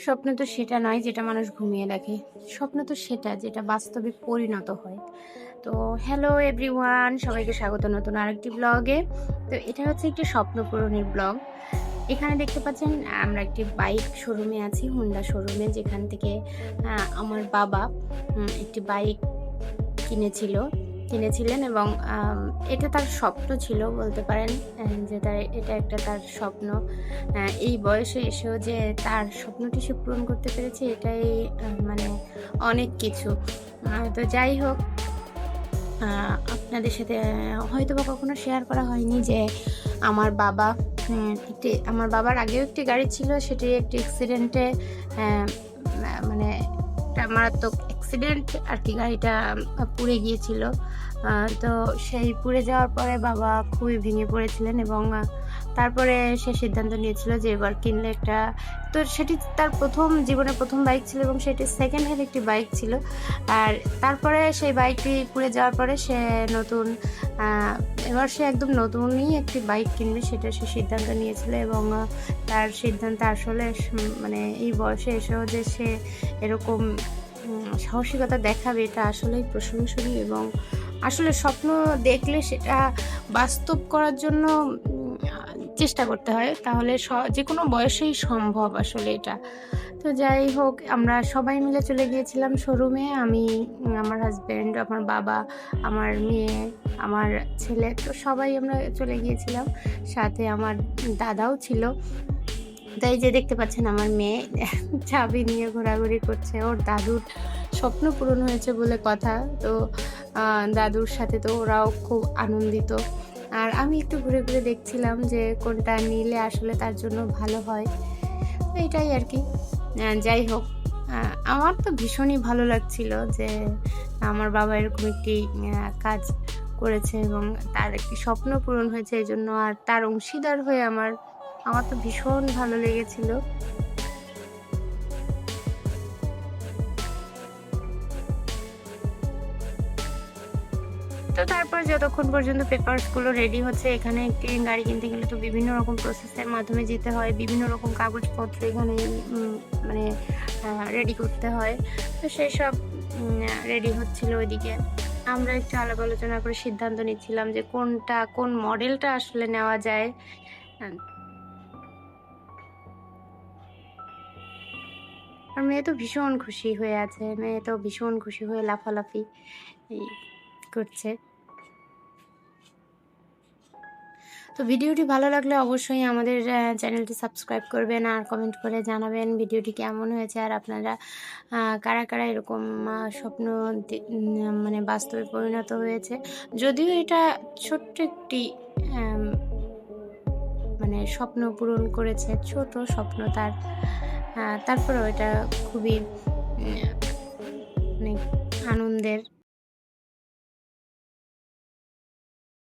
স্বপ্ন তো সেটা নয় যেটা মানুষ ঘুমিয়ে দেখে। স্বপ্ন তো সেটা যেটা বাস্তবে পরিণত হয়। তো হ্যালো এভরিওয়ান, সবাইকে স্বাগত নতুন আরেকটি ব্লগে। তো এটা হচ্ছে একটি স্বপ্ন পূরণের ব্লগ। এখানে দেখতে পাচ্ছেন আমরা একটি বাইক শোরুমে আছি, হুন্ডা শোরুমে, যেখান থেকে আমার বাবা একটি বাইক কিনেছিলেন এবং এটা তার স্বপ্ন ছিল বলতে পারেন, যে এটা একটা তার স্বপ্ন। এই বয়সে এসেও যে তার স্বপ্নটি সে পূরণ করতে পেরেছে, এটাই মানে অনেক কিছু। তো যাই হোক, আপনাদের সাথে হয়তোবা কখনো শেয়ার করা হয়নি যে আমার বাবার আগেও একটি গাড়ি ছিল, সেটি একটি অ্যাক্সিডেন্টে, মানে একটা মারাত্মক অ্যাক্সিডেন্ট আর কি, গাড়িটা পুড়ে গিয়েছিল। তো সেই পুড়ে যাওয়ার পরে বাবা খুবই ভেঙে পড়েছিলেন এবং তারপরে সে সিদ্ধান্ত নিয়েছিল যে এবার কিনলে একটা, তো সেটি তার জীবনের প্রথম বাইক ছিল এবং সেটি সেকেন্ড হ্যান্ড একটি বাইক ছিল। আর তারপরে সেই বাইকটি পুড়ে যাওয়ার পরে সে এবার সে একদম নতুনই একটি বাইক কিনবে, সেটা সে সিদ্ধান্ত নিয়েছিল। এবং তার সিদ্ধান্ত আসলে মানে এই বয়সে এসেও যে সে এরকম সাহসিকতা দেখাবে, এটা আসলেই প্রশংসনীয়। এবং আসলে স্বপ্ন দেখলে সেটা বাস্তব করার জন্য চেষ্টা করতে হয়, তাহলে যে কোনো বয়সেই সম্ভব আসলে এটা। তো যাই হোক, আমরা সবাই মিলে চলে গিয়েছিলাম শোরুমে। আমি, আমার হাজব্যান্ড, আমার বাবা, আমার মেয়ে, আমার ছেলে, তো সবাই আমরা চলে গিয়েছিলাম। সাথে আমার দাদাও ছিল। তাই যে দেখতে পাচ্ছেন আমার মেয়ে চাবি নিয়ে ঘোরাঘুরি করছে, ওর দাদুর স্বপ্ন পূরণ হয়েছে বলে কথা। তো দাদুর সাথে তো ওরাও খুব আনন্দিত। আর আমি একটু ঘুরে ঘুরে দেখছিলাম যে কোনটা নিলে আসলে তার জন্য ভালো হয়, এটাই আর কি। যাই হোক, আমার তো ভীষণই ভালো লাগছিল যে আমার বাবা এরকম একটি কাজ করেছে এবং তার একটি স্বপ্ন পূরণ হয়েছে, এই জন্য আর তার অংশীদার হয়ে আমার তো ভীষণ ভালো লেগেছিল। তো তারপর যতক্ষণ পর্যন্ত পেপারসগুলো রেডি হচ্ছে, এখানে একটি গাড়ি কিনতে গেলে তো বিভিন্ন রকম প্রসেসের মাধ্যমে যেতে হয়, বিভিন্ন রকম কাগজপত্র এখানে মানে রেডি করতে হয়। তো সেই সব রেডি হচ্ছিল ওইদিকে। আমরা একটু আলাপ আলোচনা করে সিদ্ধান্ত নিচ্ছিলাম যে কোন মডেলটা আসলে নেওয়া যায়। আর মেয়ে তো ভীষণ খুশি হয়ে আছে, মেয়ে তো ভীষণ খুশি হয়ে লাফালাফি করছে। তো ভিডিওটি ভালো লাগলে অবশ্যই আমাদের চ্যানেলটি সাবস্ক্রাইব করবেন আর কমেন্ট করে জানাবেন ভিডিওটি কেমন হয়েছে, আর আপনারা কারা কারা এরকম স্বপ্ন মানে বাস্তবে পরিণত হয়েছে। যদিও এটা ছোট্ট একটি মানে স্বপ্ন পূরণ করেছে, ছোট স্বপ্ন তার, তারপরেও এটা খুবই মানে আনন্দের।